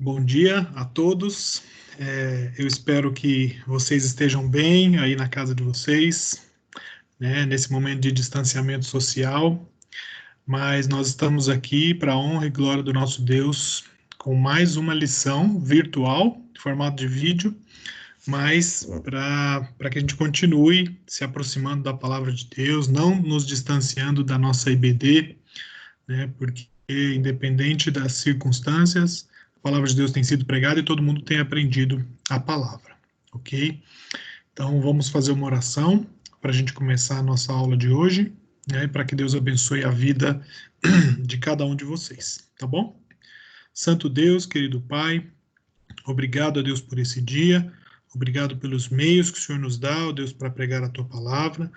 Bom dia a todos. Eu espero que vocês estejam bem aí na casa de vocês, né, nesse momento de distanciamento social, mas nós estamos aqui para a honra e glória do nosso Deus com mais uma lição virtual, em formato de vídeo, mas para que a gente continue se aproximando da palavra de Deus, não nos distanciando da nossa IBD, né, porque independente das circunstâncias, a palavra de Deus tem sido pregada e todo mundo tem aprendido a palavra, ok? Então vamos fazer uma oração para a gente começar a nossa aula de hoje, né, para que Deus abençoe a vida de cada um de vocês, tá bom? Santo Deus, querido Pai, obrigado a Deus por esse dia, obrigado pelos meios que o Senhor nos dá, ó Deus, para pregar a Tua palavra,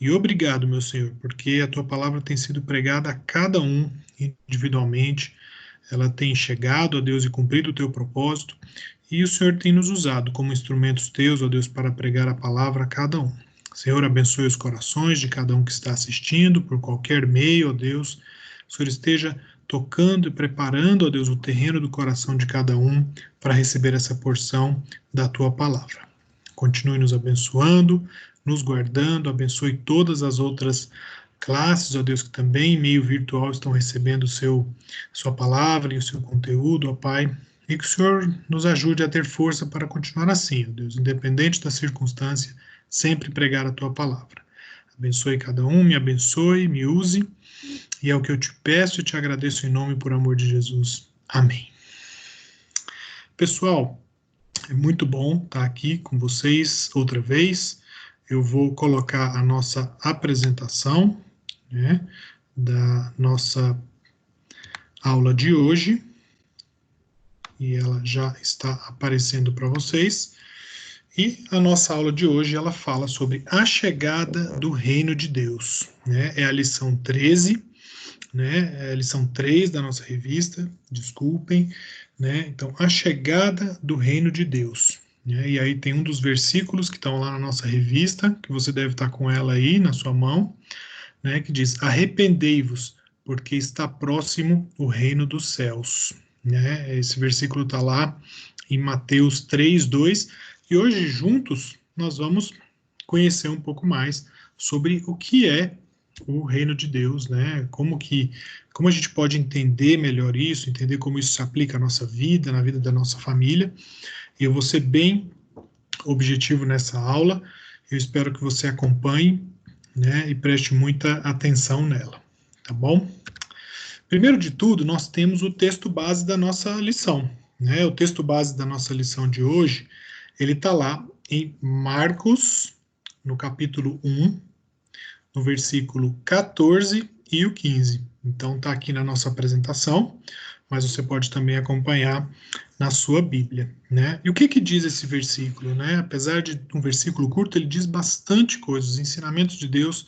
e obrigado, meu Senhor, porque a Tua palavra tem sido pregada a cada um individualmente, ela tem chegado, ó Deus, e cumprido o Teu propósito, e o Senhor tem nos usado como instrumentos Teus, ó Deus, para pregar a palavra a cada um. Senhor, abençoe os corações de cada um que está assistindo, por qualquer meio, ó Deus, o Senhor esteja tocando e preparando, ó Deus, o terreno do coração de cada um para receber essa porção da Tua palavra. Continue nos abençoando, nos guardando, abençoe todas as outras classes, ó Deus, que também em meio virtual estão recebendo sua palavra e o seu conteúdo, ó Pai, e que o Senhor nos ajude a ter força para continuar assim, ó Deus, independente da circunstância, sempre pregar a Tua palavra. Abençoe cada um, me abençoe, me use, e é o que eu te peço e te agradeço em nome e por amor de Jesus. Amém. Pessoal, é muito bom estar aqui com vocês outra vez. Eu vou colocar a nossa apresentação, né, da nossa aula de hoje, e ela já está aparecendo para vocês. E a nossa aula de hoje, ela fala sobre a chegada do reino de Deus, né? É a lição 13, né? É a lição 3 da nossa revista, desculpem, né? Então, a chegada do reino de Deus, né? E aí tem um dos versículos que estão lá na nossa revista, que você deve estar com ela aí na sua mão, né? Que diz: arrependei-vos, porque está próximo o reino dos céus, né? Esse versículo está lá em Mateus 3:2, e hoje juntos nós vamos conhecer um pouco mais sobre o que é o reino de Deus, né? Como a gente pode entender melhor isso, entender como isso se aplica à nossa vida, na vida da nossa família. Eu vou ser bem objetivo nessa aula. Eu espero que você acompanhe, né, e preste muita atenção nela, tá bom? Primeiro de tudo, nós temos o texto base da nossa lição, né? O texto base da nossa lição de hoje, ele está lá em Marcos, no capítulo 1, no versículo 14 e o 15. Então está aqui na nossa apresentação, mas você pode também acompanhar na sua Bíblia, né? E o que diz esse versículo, né? Apesar de um versículo curto, ele diz bastante coisa. Os ensinamentos de Deus,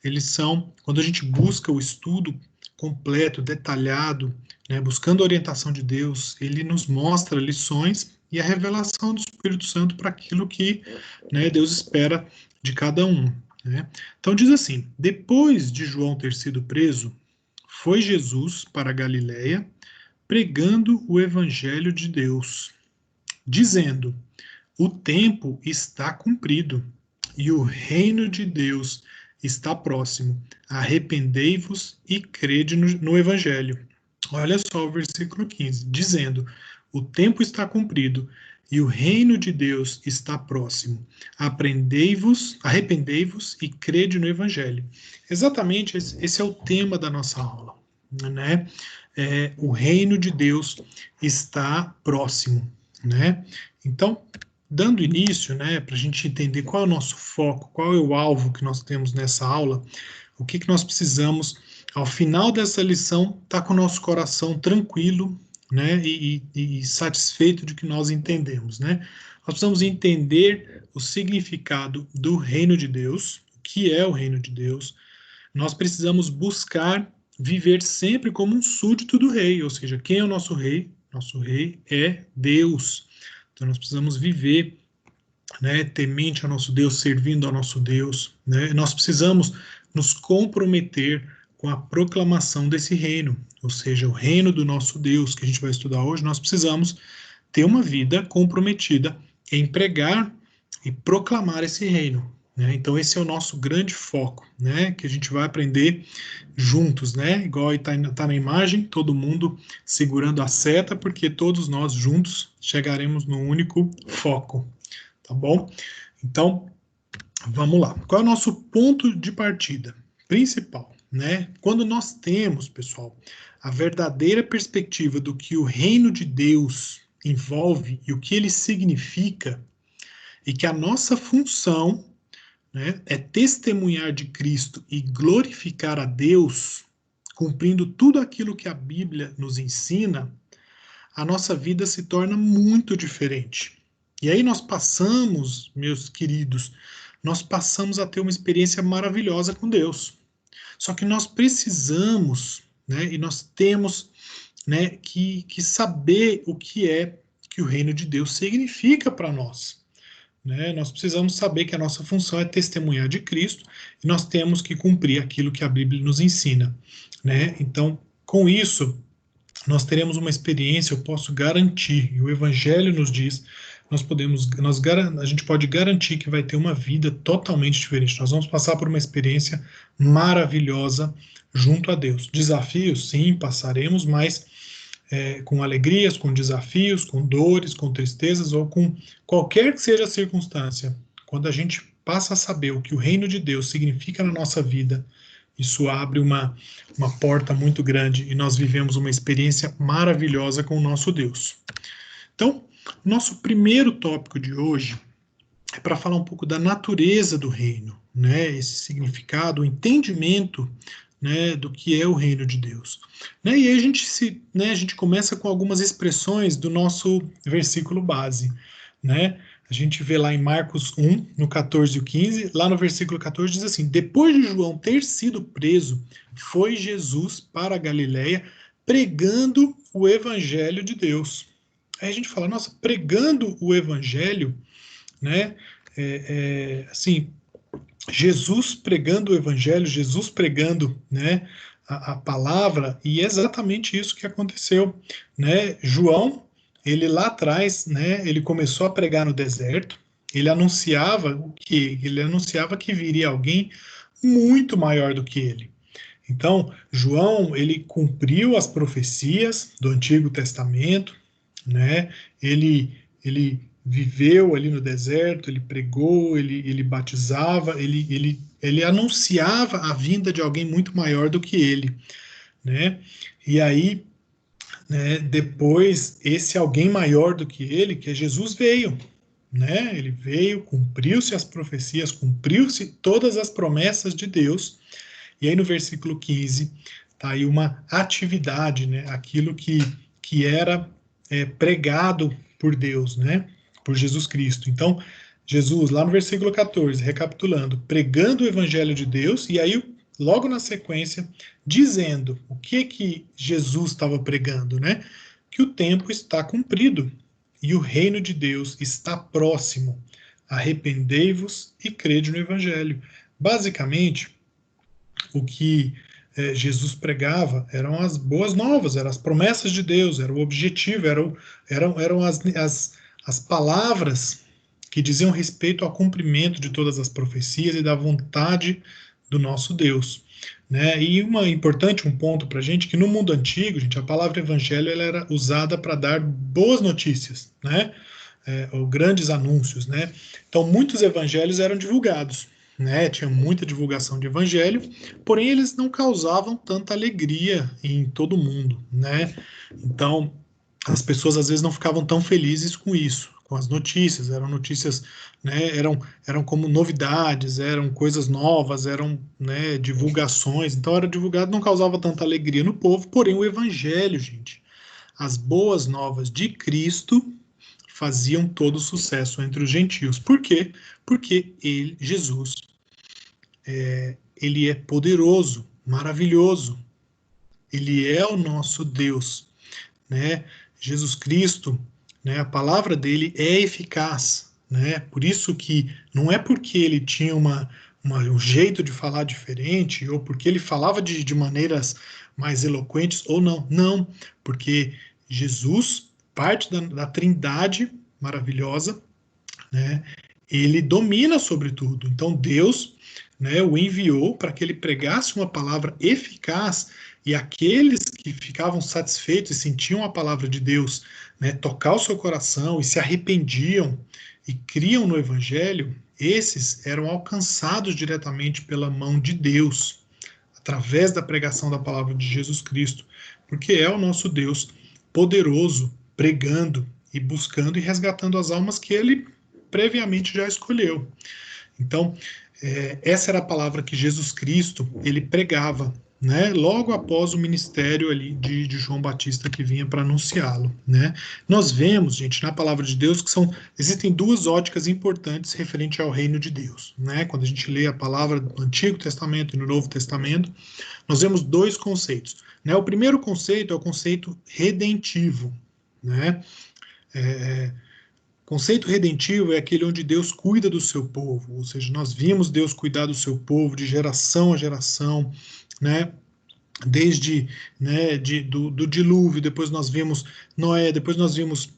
eles são, quando a gente busca o estudo completo, detalhado, né, buscando a orientação de Deus, ele nos mostra lições e a revelação do Espírito Santo para aquilo que, né, Deus espera de cada um, né? Então diz assim: depois de João ter sido preso, foi Jesus para a Galiléia, pregando o evangelho de Deus, dizendo: o tempo está cumprido e o reino de Deus está próximo. Arrependei-vos e crede no evangelho. Olha só o versículo 15, dizendo: o tempo está cumprido e o reino de Deus está próximo. Arrependei-vos e crede no evangelho. Exatamente esse é o tema da nossa aula, né? O reino de Deus está próximo, né? Então, dando início, né, para a gente entender qual é o nosso foco, qual é o alvo que nós temos nessa aula, o que nós precisamos, ao final dessa lição, estar com o nosso coração tranquilo, né, e satisfeito de que nós entendemos, né? Nós precisamos entender o significado do reino de Deus, o que é o reino de Deus. Nós precisamos buscar viver sempre como um súdito do rei, ou seja, quem é o nosso rei? Nosso rei é Deus. Então nós precisamos viver, né, temente ao nosso Deus, servindo ao nosso Deus, né? Nós precisamos nos comprometer com a proclamação desse reino, ou seja, o reino do nosso Deus, que a gente vai estudar hoje. Nós precisamos ter uma vida comprometida em pregar e proclamar esse reino, né? Então esse é o nosso grande foco, né? Que a gente vai aprender juntos, né? Igual está na imagem, todo mundo segurando a seta, porque todos nós juntos chegaremos no único foco, tá bom? Então, vamos lá. Qual é o nosso ponto de partida principal, né? Quando nós temos, pessoal, a verdadeira perspectiva do que o reino de Deus envolve e o que ele significa, e que a nossa função, né, é testemunhar de Cristo e glorificar a Deus, cumprindo tudo aquilo que a Bíblia nos ensina, a nossa vida se torna muito diferente. E aí nós passamos, meus queridos, nós passamos a ter uma experiência maravilhosa com Deus. Só que nós precisamos, né, e nós temos, né, que saber o que é que o reino de Deus significa para nós. Né? Nós precisamos saber que a nossa função é testemunhar de Cristo e nós temos que cumprir aquilo que a Bíblia nos ensina. Né? Então, com isso, nós teremos uma experiência, eu posso garantir, e o Evangelho nos diz, a gente pode garantir que vai ter uma vida totalmente diferente. Nós vamos passar por uma experiência maravilhosa junto a Deus. Desafios, sim, passaremos, mas com alegrias, com desafios, com dores, com tristezas ou com qualquer que seja a circunstância. Quando a gente passa a saber o que o reino de Deus significa na nossa vida, isso abre uma porta muito grande e nós vivemos uma experiência maravilhosa com o nosso Deus. Então, nosso primeiro tópico de hoje é para falar um pouco da natureza do reino, né? Esse significado, o entendimento, né, do que é o reino de Deus. Né? E aí a gente começa com algumas expressões do nosso versículo base. Né? A gente vê lá em Marcos 1, no 14 e 15, lá no versículo 14 diz assim: depois de João ter sido preso, foi Jesus para a Galiléia pregando o evangelho de Deus. Aí a gente fala, nossa, pregando o evangelho, né? Assim, Jesus pregando o evangelho, Jesus pregando, né, a palavra, e é exatamente isso que aconteceu, né? João, ele lá atrás, né, ele começou a pregar no deserto, ele anunciava o que? Ele anunciava que viria alguém muito maior do que ele. Então, João, ele cumpriu as profecias do Antigo Testamento, né? Ele viveu ali no deserto, ele pregou, ele batizava, ele anunciava a vinda de alguém muito maior do que ele, né? E aí, né, depois, esse alguém maior do que ele, que é Jesus, veio, né? Ele veio, cumpriu-se as profecias, cumpriu-se todas as promessas de Deus. E aí no versículo 15, tá aí uma atividade, né? Aquilo que era pregado por Deus, né? Por Jesus Cristo. Então, Jesus, lá no versículo 14, recapitulando, pregando o evangelho de Deus, e aí, logo na sequência, dizendo o que Jesus estava pregando, né? Que o tempo está cumprido e o reino de Deus está próximo. Arrependei-vos e crede no evangelho. Basicamente, o que Jesus pregava eram as boas novas, eram as promessas de Deus, era o objetivo, eram as palavras que diziam respeito ao cumprimento de todas as profecias e da vontade do nosso Deus. Né? E um ponto para a gente, que no mundo antigo, gente, a palavra evangelho ela era usada para dar boas notícias, né? Ou grandes anúncios, né? Então, muitos evangelhos eram divulgados, né? Tinha muita divulgação de evangelho, porém eles não causavam tanta alegria em todo mundo, né? Então, as pessoas às vezes não ficavam tão felizes com isso, com as notícias, eram notícias, né, eram como novidades, eram coisas novas, eram, né, divulgações, então era divulgado, não causava tanta alegria no povo, porém o evangelho, gente, as boas novas de Cristo faziam todo sucesso entre os gentios. Por quê? Porque ele, Jesus, ele é poderoso, maravilhoso, ele é o nosso Deus, né? Jesus Cristo, né, a palavra dele é eficaz, né? Por isso que não é porque ele tinha um jeito de falar diferente, ou porque ele falava de maneiras mais eloquentes, ou não. Não, porque Jesus, parte da Trindade maravilhosa, né, ele domina sobre tudo. Então Deus, né, o enviou para que ele pregasse uma palavra eficaz, e aqueles que ficavam satisfeitos e sentiam a palavra de Deus, né, tocar o seu coração e se arrependiam e criam no Evangelho, esses eram alcançados diretamente pela mão de Deus, através da pregação da palavra de Jesus Cristo, porque é o nosso Deus poderoso, pregando e buscando e resgatando as almas que ele previamente já escolheu. Então, essa era a palavra que Jesus Cristo ele pregava, né, logo após o ministério ali de João Batista que vinha para anunciá-lo, né? Nós vemos, gente, na palavra de Deus que existem duas óticas importantes referente ao reino de Deus, né? Quando a gente lê a palavra do Antigo Testamento e no Novo Testamento, nós vemos dois conceitos, né? O primeiro conceito é o conceito redentivo, né? Conceito redentivo é aquele onde Deus cuida do seu povo, ou seja, nós vimos Deus cuidar do seu povo de geração a geração, né? Desde, né, do dilúvio, depois nós vimos Noé, depois nós vimos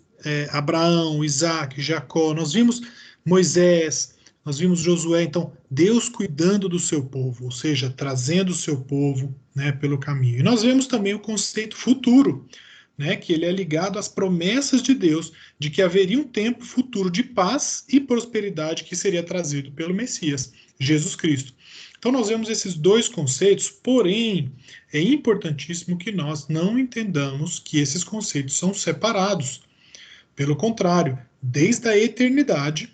Abraão, Isaac, Jacó, nós vimos Moisés, nós vimos Josué. Então, Deus cuidando do seu povo, ou seja, trazendo o seu povo, né, pelo caminho. E nós vemos também o conceito futuro, né, que ele é ligado às promessas de Deus de que haveria um tempo futuro de paz e prosperidade que seria trazido pelo Messias, Jesus Cristo. Então nós vemos esses dois conceitos, porém é importantíssimo que nós não entendamos que esses conceitos são separados. Pelo contrário, desde a eternidade,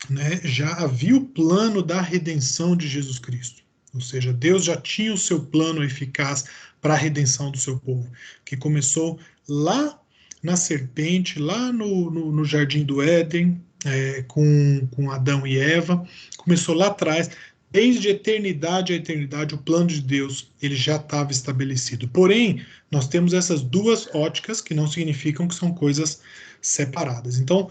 né, já havia o plano da redenção de Jesus Cristo. Ou seja, Deus já tinha o seu plano eficaz para a redenção do seu povo, que começou lá na serpente, lá no Jardim do Éden, com Adão e Eva, começou lá atrás. Desde eternidade a eternidade, o plano de Deus ele já estava estabelecido. Porém, nós temos essas duas óticas que não significam que são coisas separadas. Então,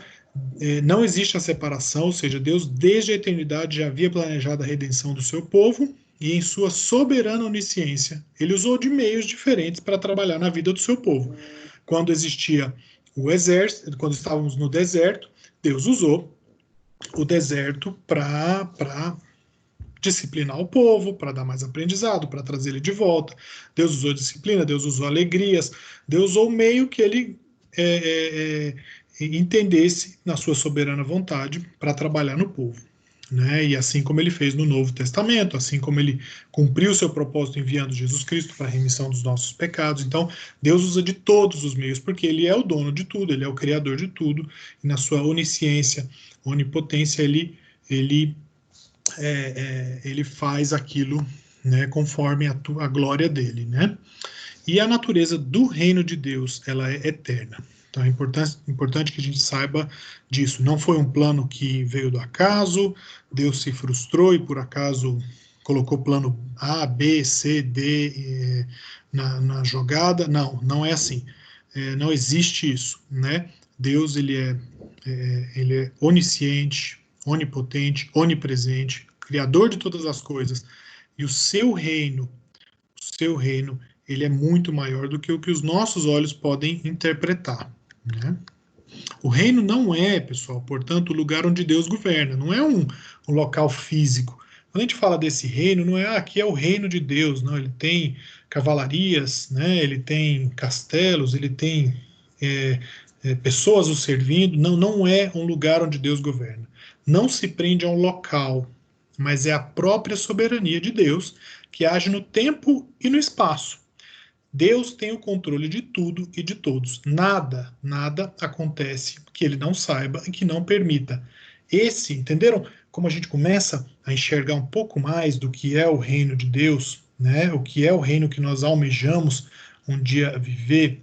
não existe a separação, ou seja, Deus desde a eternidade já havia planejado a redenção do seu povo e em sua soberana onisciência, ele usou de meios diferentes para trabalhar na vida do seu povo. Quando existia o exército, quando estávamos no deserto, Deus usou o deserto para disciplinar o povo, para dar mais aprendizado, para trazer ele de volta. Deus usou disciplina, Deus usou alegrias, Deus usou o meio que ele entendesse na sua soberana vontade para trabalhar no povo. Né? E assim como ele fez no Novo Testamento, assim como ele cumpriu o seu propósito enviando Jesus Cristo para a remissão dos nossos pecados. Então, Deus usa de todos os meios, porque ele é o dono de tudo, ele é o criador de tudo, e na sua onisciência, onipotência, ele faz aquilo, né, conforme a glória dele, né? E a natureza do reino de Deus, ela é eterna. Então é importante que a gente saiba disso. Não foi um plano que veio do acaso, Deus se frustrou e por acaso colocou plano A, B, C, D na jogada. Não, não é assim. Não existe isso, né? Deus ele é onisciente, onipotente, onipresente, criador de todas as coisas. E o seu reino, ele é muito maior do que o que os nossos olhos podem interpretar, né? O reino não é, pessoal, portanto, o lugar onde Deus governa, não é um local físico. Quando a gente fala desse reino, não é aqui é o reino de Deus, não. Ele tem cavalarias, né? Ele tem castelos, ele tem pessoas o servindo. Não, não é um lugar onde Deus governa. Não se prende a um local, mas é a própria soberania de Deus que age no tempo e no espaço. Deus tem o controle de tudo e de todos. Nada acontece que ele não saiba e que não permita. Entenderam como a gente começa a enxergar um pouco mais do que é o reino de Deus, né? O que é o reino que nós almejamos um dia viver,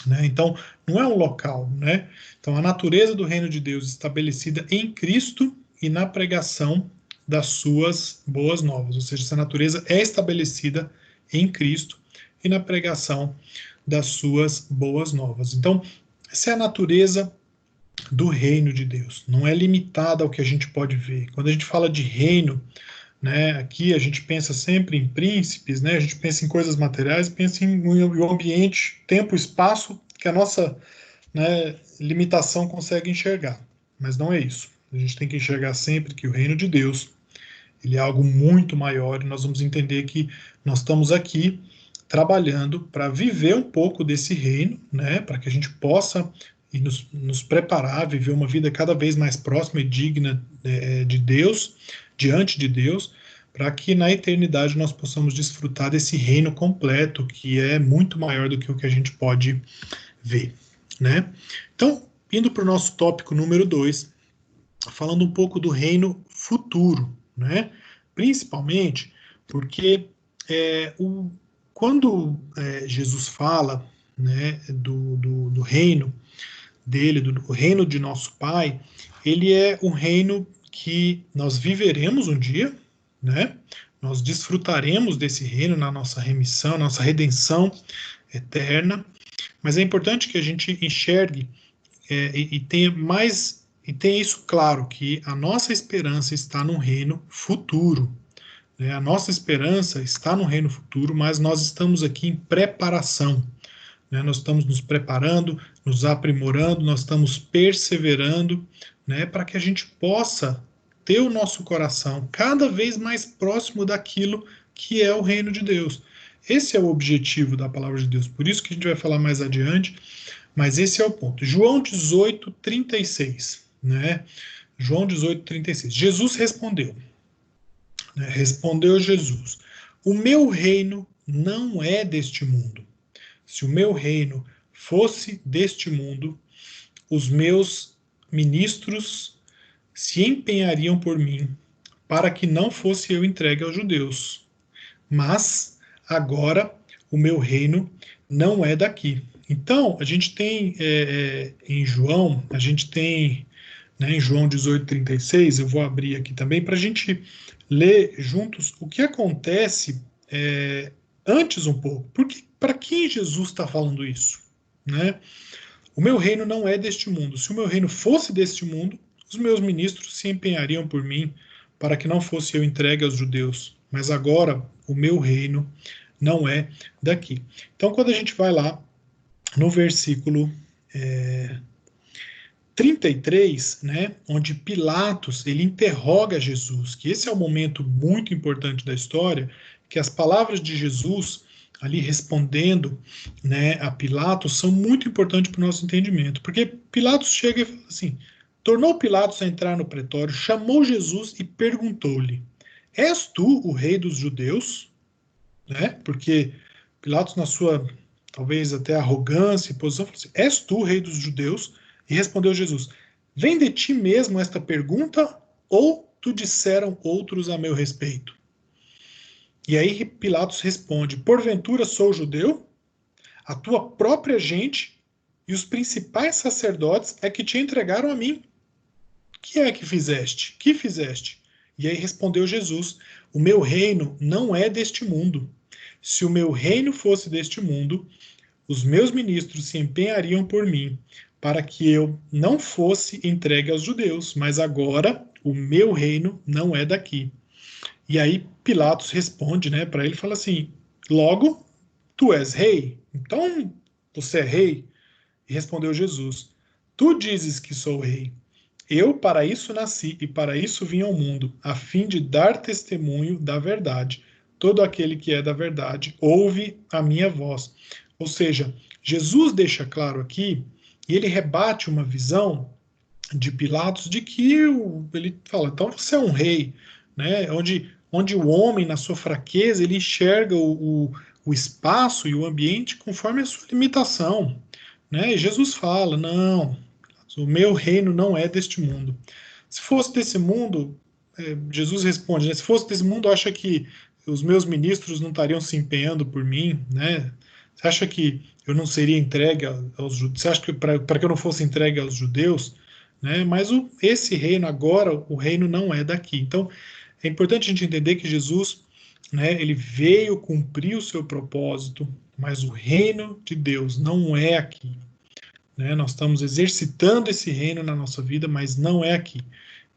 né? Então, não é um local, né? Então, a natureza do reino de Deus estabelecida em Cristo e na pregação das suas boas novas, ou seja, essa natureza é estabelecida em Cristo e na pregação das suas boas novas. Então, essa é a natureza do reino de Deus. Não é limitada ao que a gente pode ver. Quando a gente fala de reino, né? Aqui a gente pensa sempre em príncipes, né? A gente pensa em coisas materiais, pensa em um ambiente, tempo, espaço que a nossa, né, limitação consegue enxergar. Mas não é isso. A gente tem que enxergar sempre que o reino de Deus, ele é algo muito maior, e nós vamos entender que nós estamos aqui trabalhando para viver um pouco desse reino, né, para que a gente possa e nos preparar, viver uma vida cada vez mais próxima e digna de Deus, diante de Deus, para que na eternidade nós possamos desfrutar desse reino completo, que é muito maior do que o que a gente pode ver, né? Então, indo para o nosso tópico número 2, falando um pouco do reino futuro, né? Principalmente porque quando Jesus fala, né, do reino dele, do reino de nosso Pai, ele é um reino que nós viveremos um dia, né? Nós desfrutaremos desse reino na nossa remissão, nossa redenção eterna, mas é importante que a gente enxergue e tenha mais e tenha isso claro, que a nossa esperança está no reino futuro, né? A nossa esperança está no reino futuro, mas nós estamos aqui em preparação, né? Nós estamos nos preparando, nos aprimorando, nós estamos perseverando, né, para que a gente possa ter o nosso coração cada vez mais próximo daquilo que é o reino de Deus. Esse é o objetivo da palavra de Deus, por isso que a gente vai falar mais adiante, mas esse é o ponto. João 18, 36, né? João 18, 36. Jesus respondeu, né? Respondeu Jesus: o meu reino não é deste mundo. Se o meu reino fosse deste mundo, os meus ministros se empenhariam por mim, para que não fosse eu entregue aos judeus. Mas agora o meu reino não é daqui. Então, a gente tem em João, a gente tem, né, em João 18:36, eu vou abrir aqui também para a gente ler juntos o que acontece antes um pouco. Porque para quem Jesus está falando isso, né? O meu reino não é deste mundo. Se o meu reino fosse deste mundo, os meus ministros se empenhariam por mim para que não fosse eu entregue aos judeus. Mas agora o meu reino não é daqui. Então, quando a gente vai lá no versículo 33, né, onde Pilatos ele interroga Jesus, que esse é um momento muito importante da história, que as palavras de Jesus ali respondendo, né, a Pilatos são muito importantes para o nosso entendimento, porque Pilatos chega e fala assim, tornou Pilatos a entrar no pretório, chamou Jesus e perguntou-lhe: És tu o rei dos judeus? Né? Porque Pilatos, na sua talvez até arrogância e posição, falou assim: És tu o rei dos judeus? E respondeu Jesus: Vem de ti mesmo esta pergunta, ou tu disseram outros a meu respeito? E aí Pilatos responde: Porventura sou judeu? A tua própria gente e os principais sacerdotes é que te entregaram a mim. Que é que fizeste? Que fizeste? E aí respondeu Jesus: O meu reino não é deste mundo. Se o meu reino fosse deste mundo, os meus ministros se empenhariam por mim, para que eu não fosse entregue aos judeus, mas agora o meu reino não é daqui. E aí Pilatos responde, né, para ele, fala assim: Logo, tu és rei? Então você é rei? E respondeu Jesus: Tu dizes que sou rei. Eu para isso nasci e para isso vim ao mundo, a fim de dar testemunho da verdade. Todo aquele que é da verdade ouve a minha voz. Ou seja, Jesus deixa claro aqui, e ele rebate uma visão de Pilatos de que ele fala, então você é um rei, né? Onde o homem, na sua fraqueza, ele enxerga o espaço e o ambiente conforme a sua limitação, né? E Jesus fala, não, o meu reino não é deste mundo. Se fosse desse mundo, Jesus responde, né? Se fosse desse mundo, acha que os meus ministros não estariam se empenhando por mim, né? Você acha que eu não seria entregue aos judeus? Você acha que para que eu não fosse entregue aos judeus, né? Mas esse reino agora, o reino não é daqui. Então, é importante a gente entender que Jesus, né, ele veio cumprir o seu propósito, mas o reino de Deus não é aqui, né? Nós estamos exercitando esse reino na nossa vida, mas não é aqui.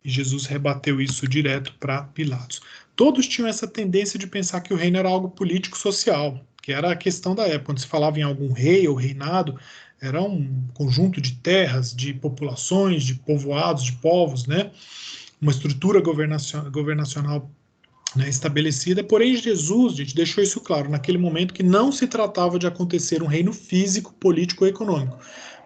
E Jesus rebateu isso direto para Pilatos. Todos tinham essa tendência de pensar que o reino era algo político-social, que era a questão da época. Quando se falava em algum rei ou reinado, era um conjunto de terras, de populações, de povoados, de povos, né? Uma estrutura governacional, né, estabelecida. Porém, Jesus, gente, deixou isso claro naquele momento, que não se tratava de acontecer um reino físico, político ou econômico,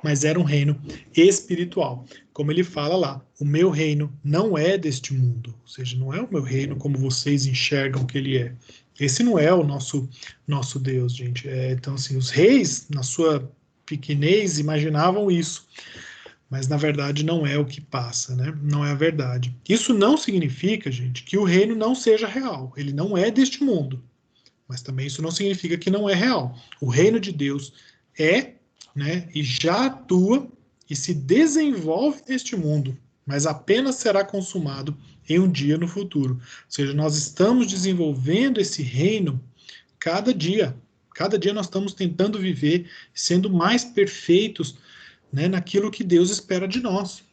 mas era um reino espiritual. Como ele fala lá, o meu reino não é deste mundo, ou seja, não é o meu reino como vocês enxergam que ele é. Esse não é o nosso Deus, gente. Então, assim, os reis, na sua pequenez, imaginavam isso, mas na verdade não é o que passa, né? Não é a verdade. Isso não significa, gente, que o reino não seja real. Ele não é deste mundo, mas também isso não significa que não é real. O reino de Deus é, né, e já atua e se desenvolve neste mundo, mas apenas será consumado em um dia no futuro. Ou seja, nós estamos desenvolvendo esse reino cada dia. Cada dia nós estamos tentando viver, sendo mais perfeitos, né, naquilo que Deus espera de nós.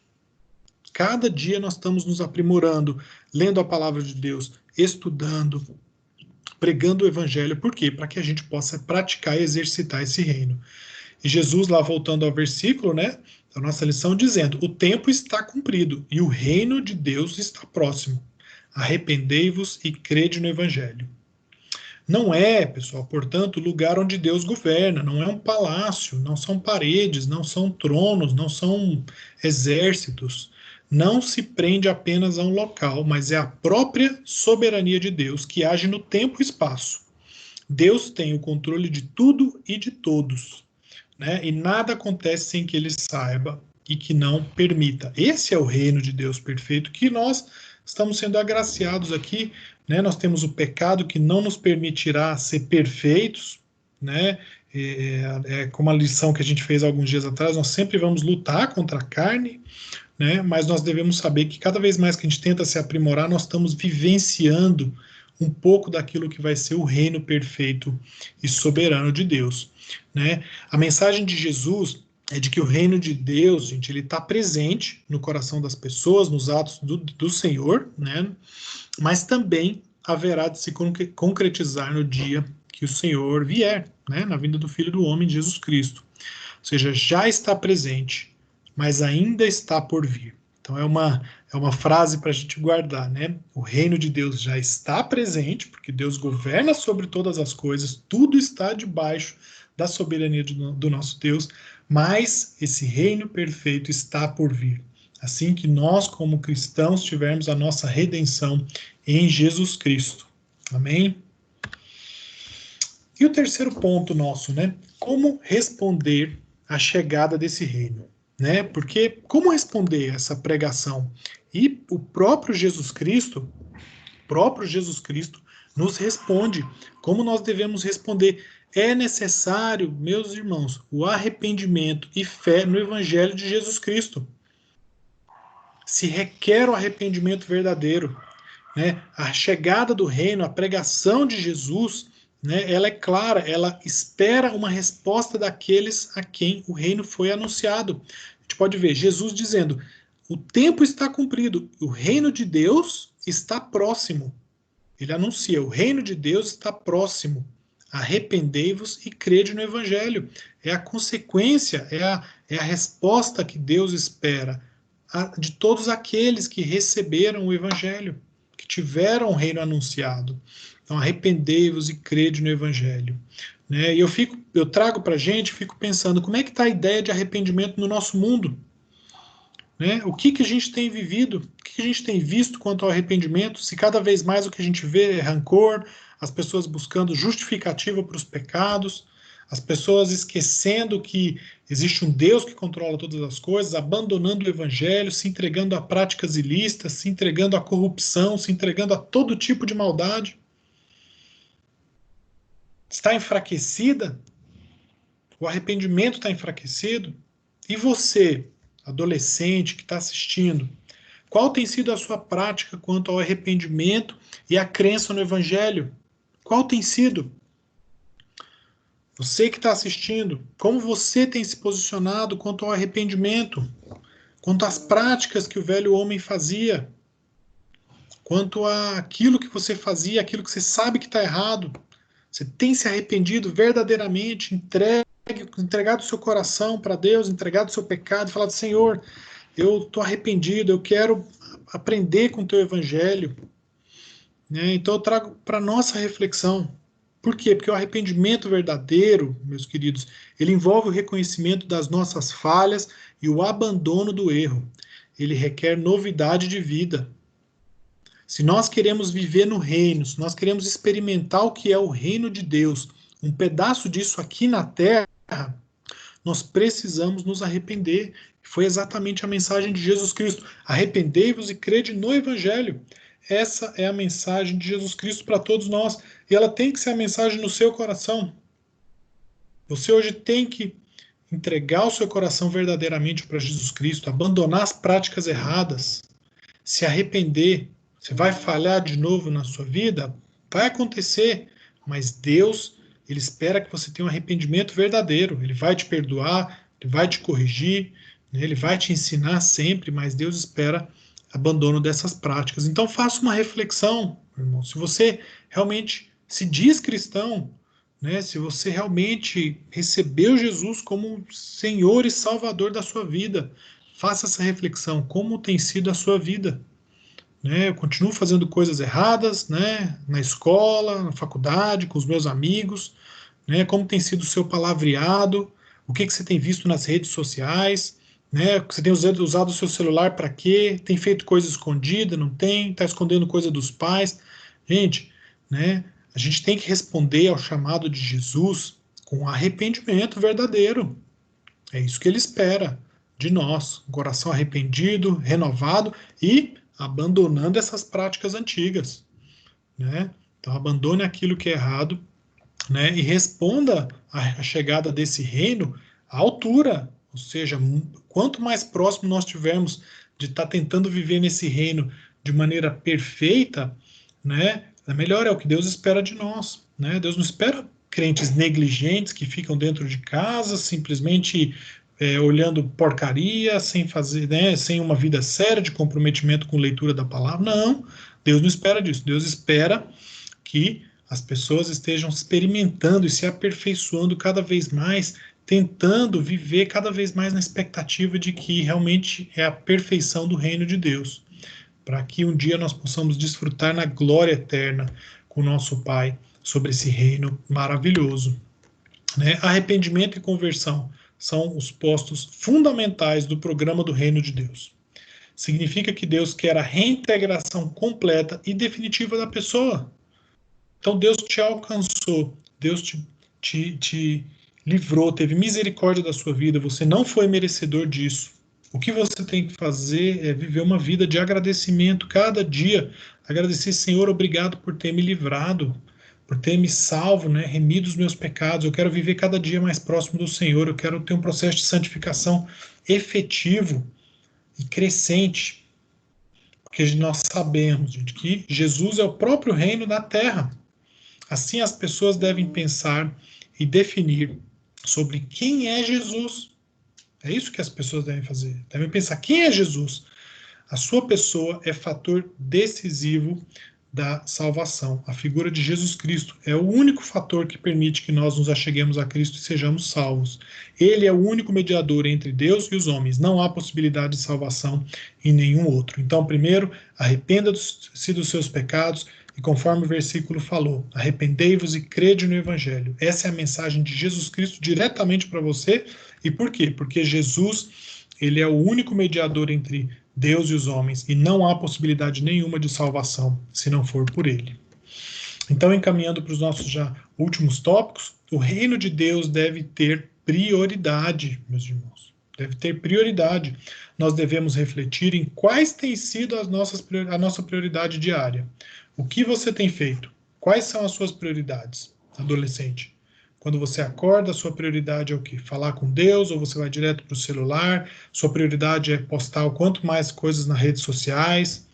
Cada dia nós estamos nos aprimorando, lendo a palavra de Deus, estudando, pregando o evangelho. Por quê? Para que a gente possa praticar e exercitar esse reino. E Jesus, lá voltando ao versículo, né, da nossa lição, dizendo: o tempo está cumprido e o reino de Deus está próximo. Arrependei-vos e crede no evangelho. Não é, pessoal, portanto, o lugar onde Deus governa, não é um palácio, não são paredes, não são tronos, não são exércitos. Não se prende apenas a um local, mas é a própria soberania de Deus que age no tempo e espaço. Deus tem o controle de tudo e de todos, né? E nada acontece sem que ele saiba e que não permita. Esse é o reino de Deus perfeito que nós estamos sendo agraciados aqui, né? Nós temos o pecado que não nos permitirá ser perfeitos, né? Como a lição que a gente fez alguns dias atrás, nós sempre vamos lutar contra a carne, né? Mas nós devemos saber que cada vez mais que a gente tenta se aprimorar, nós estamos vivenciando um pouco daquilo que vai ser o reino perfeito e soberano de Deus, né? A mensagem de Jesus é de que o reino de Deus, gente, ele está presente no coração das pessoas, nos atos do Senhor, né? Mas também haverá de se concretizar no dia que o Senhor vier, né? Na vinda do Filho do Homem, Jesus Cristo. Ou seja, já está presente, mas ainda está por vir. Então é uma frase para a gente guardar, né? O reino de Deus já está presente, porque Deus governa sobre todas as coisas, tudo está debaixo da soberania do nosso Deus, mas esse reino perfeito está por vir. Assim que nós, como cristãos, tivermos a nossa redenção em Jesus Cristo. Amém? E o terceiro ponto nosso, né? Como responder à chegada desse reino, né? Porque como responder essa pregação? E o próprio Jesus Cristo nos responde como nós devemos responder. É necessário, meus irmãos, o arrependimento e fé no Evangelho de Jesus Cristo. Se requer o arrependimento verdadeiro, né? A chegada do reino, a pregação de Jesus, né, ela é clara, ela espera uma resposta daqueles a quem o reino foi anunciado. A gente pode ver Jesus dizendo: o tempo está cumprido, o reino de Deus está próximo. Ele anuncia: o reino de Deus está próximo. Arrependei-vos e crede no Evangelho. É a consequência, é a resposta que Deus espera de todos aqueles que receberam o Evangelho, que tiveram o reino anunciado. Então, arrependei-vos e crede no Evangelho. Né? E eu trago para a gente, fico pensando, como é que está a ideia de arrependimento no nosso mundo? Né? O que a gente tem vivido? O que a gente tem visto quanto ao arrependimento? Se cada vez mais o que a gente vê é rancor, as pessoas buscando justificativa para os pecados, as pessoas esquecendo que existe um Deus que controla todas as coisas, abandonando o evangelho, se entregando a práticas ilícitas, se entregando à corrupção, se entregando a todo tipo de maldade. Está enfraquecida? O arrependimento está enfraquecido? E você, adolescente que está assistindo, qual tem sido a sua prática quanto ao arrependimento e à crença no Evangelho? Qual tem sido? Você que está assistindo, como você tem se posicionado quanto ao arrependimento? quanto às práticas que o velho homem fazia, quanto àquilo que você fazia, aquilo que você sabe que está errado. Você tem se arrependido verdadeiramente, entregado o seu coração para Deus, entregado o seu pecado, e falado: Senhor, eu estou arrependido, eu quero aprender com o teu evangelho. Né? Então eu trago para nossa reflexão. Por quê? Porque o arrependimento verdadeiro, meus queridos, ele envolve o reconhecimento das nossas falhas e o abandono do erro. Ele requer novidade de vida. Se nós queremos viver no reino, se nós queremos experimentar o que é o reino de Deus, um pedaço disso aqui na terra, nós precisamos nos arrepender. Foi exatamente a mensagem de Jesus Cristo. Arrependei-vos e crede no Evangelho. Essa é a mensagem de Jesus Cristo para todos nós. E ela tem que ser a mensagem no seu coração. Você hoje tem que entregar o seu coração verdadeiramente para Jesus Cristo, abandonar as práticas erradas, se arrepender. Você vai falhar de novo na sua vida? Vai acontecer, mas Deus, ele espera que você tenha um arrependimento verdadeiro. Ele vai te perdoar, ele vai te corrigir, né? Ele vai te ensinar sempre, mas Deus espera abandono dessas práticas. Então faça uma reflexão, irmão. Se você realmente se diz cristão, né? Se você realmente recebeu Jesus como Senhor e Salvador da sua vida, faça essa reflexão. Como tem sido a sua vida? Né, eu continuo fazendo coisas erradas, né, na escola, na faculdade, com os meus amigos, né, como tem sido o seu palavreado, o que você tem visto nas redes sociais, né, você tem usado o seu celular para quê? Tem feito coisa escondida, não tem? Está escondendo coisa dos pais? Gente, né, a gente tem que responder ao chamado de Jesus com arrependimento verdadeiro. É isso que ele espera de nós, um coração arrependido, renovado e abandonando essas práticas antigas, né? Então abandone aquilo que é errado, né? E responda à chegada desse reino à altura, ou seja, quanto mais próximo nós tivermos de estar tentando viver nesse reino de maneira perfeita, né? Melhor é o que Deus espera de nós, né? Deus não espera crentes negligentes que ficam dentro de casa simplesmente olhando porcaria, sem fazer, né, sem uma vida séria de comprometimento com leitura da palavra. Não, Deus não espera disso. Deus espera que as pessoas estejam experimentando e se aperfeiçoando cada vez mais, tentando viver cada vez mais na expectativa de que realmente é a perfeição do reino de Deus, para que um dia nós possamos desfrutar na glória eterna com o nosso Pai sobre esse reino maravilhoso. Né? Arrependimento e conversão são os postos fundamentais do programa do Reino de Deus. Significa que Deus quer a reintegração completa e definitiva da pessoa. Então Deus te alcançou, Deus te livrou, teve misericórdia da sua vida, você não foi merecedor disso. O que você tem que fazer é viver uma vida de agradecimento cada dia. Agradecer, Senhor, obrigado por ter me livrado, por ter me salvo, né, remido os meus pecados. Eu quero viver cada dia mais próximo do Senhor. Eu quero ter um processo de santificação efetivo e crescente. Porque nós sabemos, gente, que Jesus é o próprio reino da terra. Assim as pessoas devem pensar e definir sobre quem é Jesus. É isso que as pessoas devem fazer. Devem pensar quem é Jesus. A sua pessoa é fator decisivo da salvação. A figura de Jesus Cristo é o único fator que permite que nós nos acheguemos a Cristo e sejamos salvos. Ele é o único mediador entre Deus e os homens. Não há possibilidade de salvação em nenhum outro. Então, primeiro, arrependa-se dos seus pecados e, conforme o versículo falou, arrependei-vos e crede no Evangelho. Essa é a mensagem de Jesus Cristo diretamente para você. E por quê? Porque Jesus, ele é o único mediador entre Deus e os homens, e não há possibilidade nenhuma de salvação se não for por ele. Então, encaminhando para os nossos já últimos tópicos, o reino de Deus deve ter prioridade, meus irmãos. Deve ter prioridade. Nós devemos refletir em quais têm sido a nossa prioridade diária. O que você tem feito? Quais são as suas prioridades, adolescente? Quando você acorda, a sua prioridade é o quê? Falar com Deus, ou você vai direto para o celular? Sua prioridade é postar o quanto mais coisas nas redes sociais?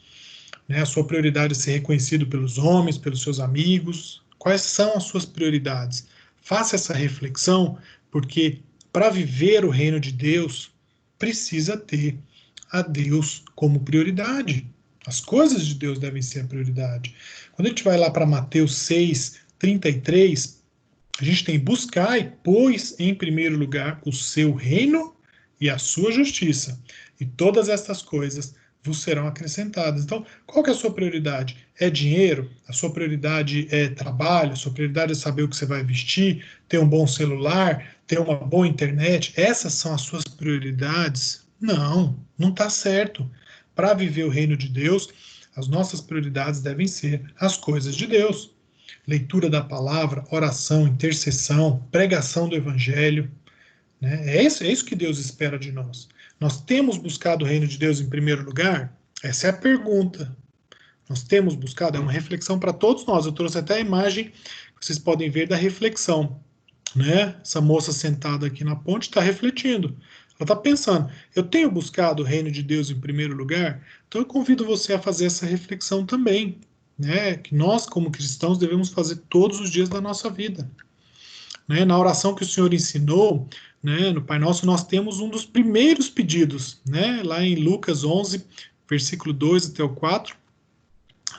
Né? A sua prioridade é ser reconhecido pelos homens, pelos seus amigos? Quais são as suas prioridades? Faça essa reflexão, porque para viver o reino de Deus, precisa ter a Deus como prioridade. As coisas de Deus devem ser a prioridade. Quando a gente vai lá para Mateus 6:33, a gente tem: buscai, pois, em primeiro lugar, o seu reino e a sua justiça, e todas estas coisas vos serão acrescentadas. Então, qual que é a sua prioridade? É dinheiro? A sua prioridade é trabalho? A sua prioridade é saber o que você vai vestir? Ter um bom celular? Ter uma boa internet? Essas são as suas prioridades? Não, não está certo. Para viver o reino de Deus, as nossas prioridades devem ser as coisas de Deus. Leitura da palavra, oração, intercessão, pregação do evangelho, né? É isso que Deus espera de nós. Nós temos buscado o reino de Deus em primeiro lugar? Essa é a pergunta. Nós temos buscado? É uma reflexão para todos nós. Eu trouxe até a imagem que vocês podem ver da reflexão, né? Essa moça sentada aqui na ponte está refletindo. Ela está pensando: eu tenho buscado o reino de Deus em primeiro lugar? Então eu convido você a fazer essa reflexão também, né? Que nós, como cristãos, devemos fazer todos os dias da nossa vida. Né? Na oração que o Senhor ensinou, né, no Pai Nosso, nós temos um dos primeiros pedidos, né, lá em Lucas 11, versículo 2 até o 4,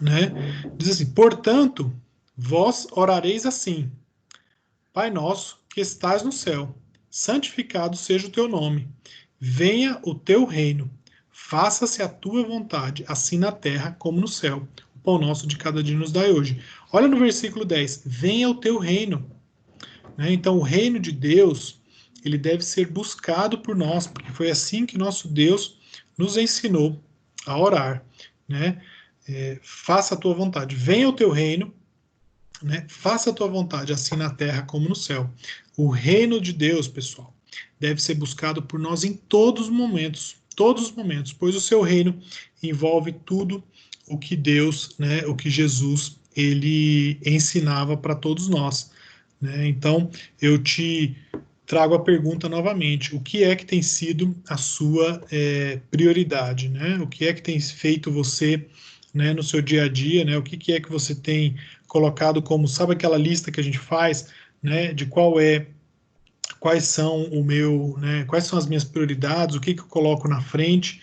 né, diz assim: portanto, vós orareis assim: Pai Nosso, que estás no céu, santificado seja o teu nome, venha o teu reino, faça-se a tua vontade, assim na terra como no céu. O pão nosso de cada dia nos dai hoje. Olha no versículo 10, venha o teu reino. Né? Então, o reino de Deus, ele deve ser buscado por nós, porque foi assim que nosso Deus nos ensinou a orar. Né? Faça a tua vontade, venha o teu reino, né? Faça a tua vontade, assim na terra como no céu. O reino de Deus, pessoal, deve ser buscado por nós em todos os momentos, pois o seu reino envolve tudo o que Deus, né, o que Jesus, ele ensinava para todos nós. Né? Então, eu te trago a pergunta novamente: o que é que tem sido a sua prioridade? Né? O que é que tem feito você, né, no seu dia a dia? Né? O que é que você tem colocado como, sabe aquela lista que a gente faz, né, de quais são o meu, né, quais são as minhas prioridades, o que eu coloco na frente?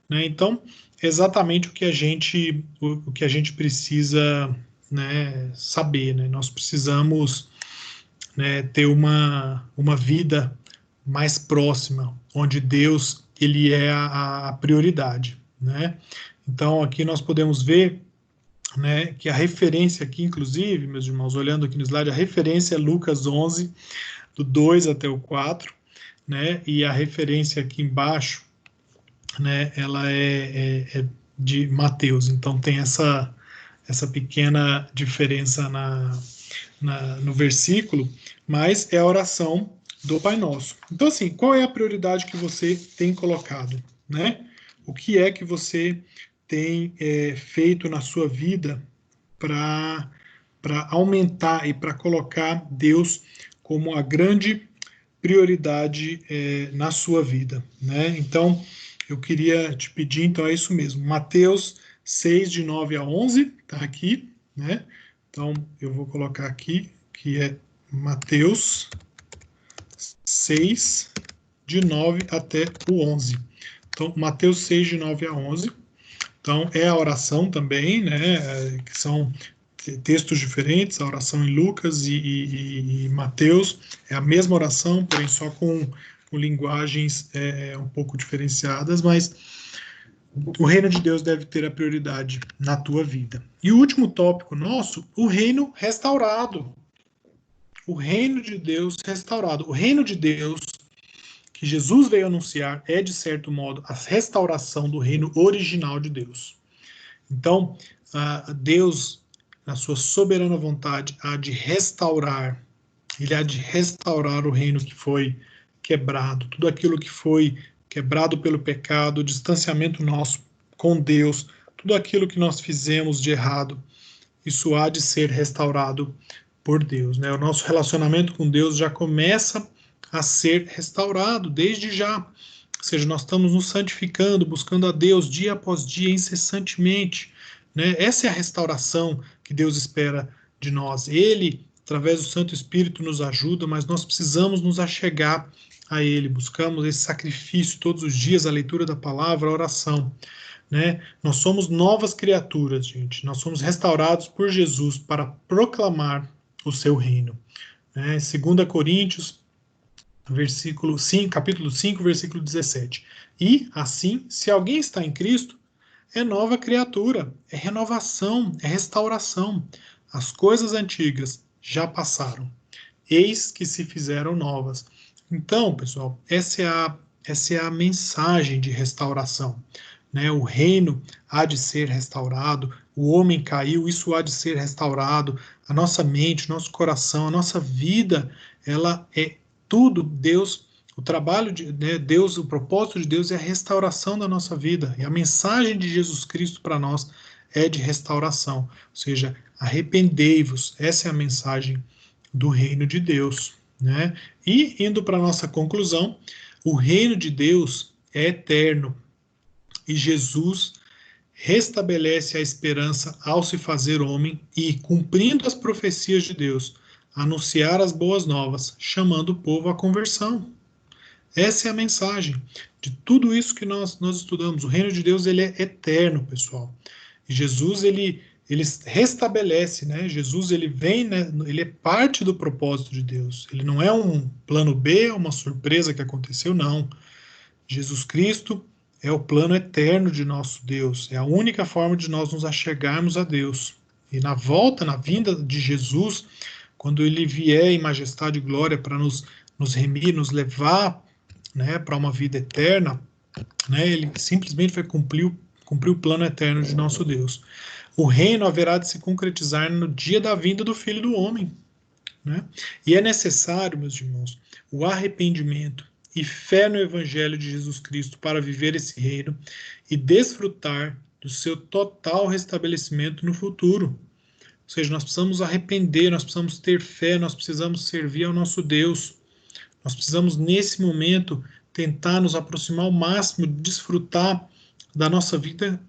Né? Então, exatamente o que a gente precisa, né, saber. Né? Nós precisamos, né, ter uma vida mais próxima, onde Deus, ele é a prioridade. Né? Então, aqui nós podemos ver, né, que a referência aqui, inclusive, meus irmãos, olhando aqui no slide, a referência é Lucas 11, do 2 até o 4, né, e a referência aqui embaixo, né, ela é de Mateus. Então, tem essa pequena diferença no versículo, mas é a oração do Pai Nosso. Então, assim, qual é a prioridade que você tem colocado, né? O que é que você tem feito na sua vida para aumentar e para colocar Deus como a grande prioridade na sua vida, né? Então, eu queria te pedir, então é isso mesmo, Mateus 6, de 9 a 11, tá aqui, né? Então, eu vou colocar aqui, que é Mateus 6, de 9 até o 11. Então, Mateus 6, de 9 a 11. Então, é a oração também, né? Que são textos diferentes, a oração em Lucas e Mateus. É a mesma oração, porém só com linguagens um pouco diferenciadas, mas o reino de Deus deve ter a prioridade na tua vida. E o último tópico nosso, o reino restaurado. O reino de Deus restaurado. O reino de Deus que Jesus veio anunciar é, de certo modo, a restauração do reino original de Deus. Então, Deus, na sua soberana vontade, há de restaurar, ele há de restaurar o reino que foi quebrado, tudo aquilo que foi quebrado pelo pecado, o distanciamento nosso com Deus, tudo aquilo que nós fizemos de errado, isso há de ser restaurado por Deus. Né? O nosso relacionamento com Deus já começa a ser restaurado desde já. Ou seja, nós estamos nos santificando, buscando a Deus dia após dia, incessantemente. Né? Essa é a restauração que Deus espera de nós. Ele através do Santo Espírito nos ajuda, mas nós precisamos nos achegar a Ele, buscamos esse sacrifício todos os dias, a leitura da palavra, a oração, né? Nós somos novas criaturas, gente, nós somos restaurados por Jesus para proclamar o seu reino, né? 2 Coríntios, capítulo 5, versículo 17. E, assim, se alguém está em Cristo, é nova criatura, é renovação, é restauração. As coisas antigas já passaram, eis que se fizeram novas. Então, pessoal, essa é a mensagem de restauração, né? O reino há de ser restaurado, o homem caiu, isso há de ser restaurado, a nossa mente, nosso coração, a nossa vida, ela é tudo Deus. O trabalho de, né, Deus, o propósito de Deus é a restauração da nossa vida. E a mensagem de Jesus Cristo para nós é de restauração. Ou seja, arrependei-vos. Essa é a mensagem do reino de Deus, né? E indo para a nossa conclusão, o reino de Deus é eterno. E Jesus restabelece a esperança ao se fazer homem e, cumprindo as profecias de Deus, anunciar as boas novas, chamando o povo à conversão. Essa é a mensagem de tudo isso que nós estudamos. O reino de Deus, ele é eterno, pessoal. E Jesus, ele restabelece, né? Jesus, ele vem, né? Ele é parte do propósito de Deus. Ele não é um plano B, uma surpresa que aconteceu, não. Jesus Cristo é o plano eterno de nosso Deus. É a única forma de nós nos achegarmos a Deus. E na volta, na vinda de Jesus, quando ele vier em majestade e glória para nos remir, nos levar, né, para uma vida eterna, né, ele simplesmente vai cumprir o plano eterno de nosso Deus. O reino haverá de se concretizar no dia da vinda do Filho do Homem, né? E é necessário, meus irmãos, o arrependimento e fé no Evangelho de Jesus Cristo para viver esse reino e desfrutar do seu total restabelecimento no futuro. Ou seja, nós precisamos arrepender, nós precisamos ter fé, nós precisamos servir ao nosso Deus. Nós precisamos, nesse momento, tentar nos aproximar ao máximo, desfrutar da nossa vida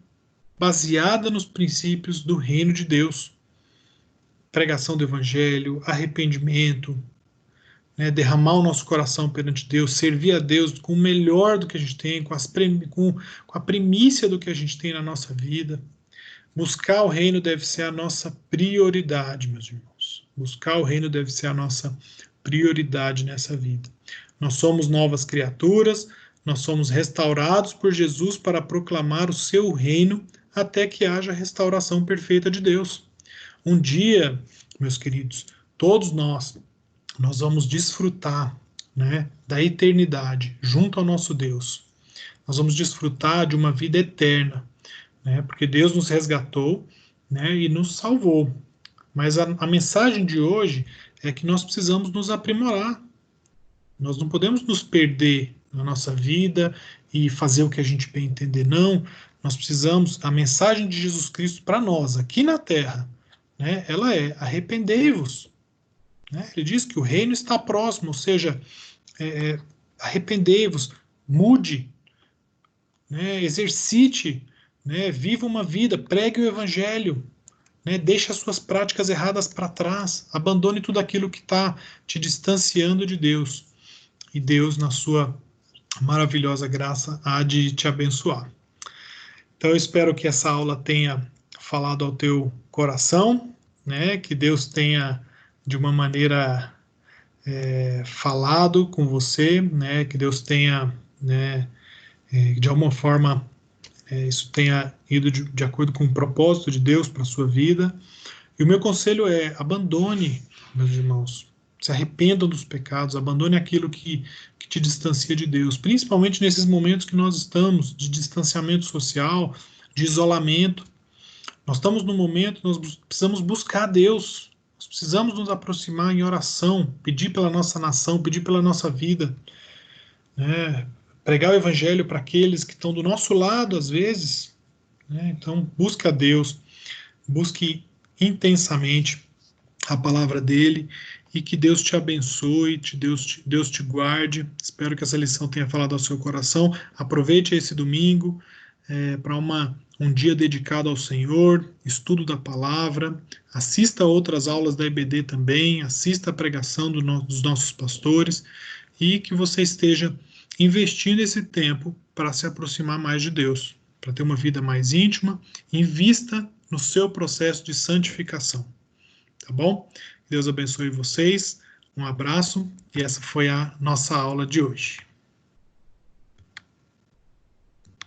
baseada nos princípios do reino de Deus. Pregação do Evangelho, arrependimento, né, derramar o nosso coração perante Deus, servir a Deus com o melhor do que a gente tem, com a primícia do que a gente tem na nossa vida. Buscar o reino deve ser a nossa prioridade, meus irmãos. Buscar o reino deve ser a nossa prioridade nessa vida. Nós somos novas criaturas, nós somos restaurados por Jesus para proclamar o seu reino até que haja a restauração perfeita de Deus. Um dia, meus queridos, todos nós vamos desfrutar, né, da eternidade junto ao nosso Deus. Nós vamos desfrutar de uma vida eterna, né, porque Deus nos resgatou, né, e nos salvou. Mas a mensagem de hoje é que nós precisamos nos aprimorar. Nós não podemos nos perder na nossa vida e fazer o que a gente bem entender, não. Nós precisamos, a mensagem de Jesus Cristo para nós, aqui na Terra, né, ela é: arrependei-vos. Né? Ele diz que o reino está próximo, ou seja, arrependei-vos, mude, né, exercite, né, viva uma vida, pregue o Evangelho, né, deixe as suas práticas erradas para trás, abandone tudo aquilo que está te distanciando de Deus. E Deus, na sua maravilhosa graça, há de te abençoar. Então, eu espero que essa aula tenha falado ao teu coração, né? Que Deus tenha, de uma maneira, falado com você, né? Que Deus tenha, né, de alguma forma, isso tenha ido de acordo com o propósito de Deus para a sua vida. E o meu conselho é: abandone, meus irmãos, se arrependam dos pecados, abandone aquilo que te distancia de Deus, principalmente nesses momentos que nós estamos de distanciamento social, de isolamento. Nós estamos num momento, nós precisamos buscar Deus, nós precisamos nos aproximar em oração, pedir pela nossa nação, pedir pela nossa vida, né? Pregar o Evangelho para aqueles que estão do nosso lado, às vezes, né? Então, busque a Deus, busque intensamente a palavra dele, e que Deus te abençoe, Deus te guarde. Espero que essa lição tenha falado ao seu coração. Aproveite esse domingo, para um dia dedicado ao Senhor, estudo da palavra, assista a outras aulas da EBD também, assista a pregação dos nossos pastores e que você esteja investindo esse tempo para se aproximar mais de Deus, para ter uma vida mais íntima, invista no seu processo de santificação, tá bom? Deus abençoe vocês, um abraço e essa foi a nossa aula de hoje.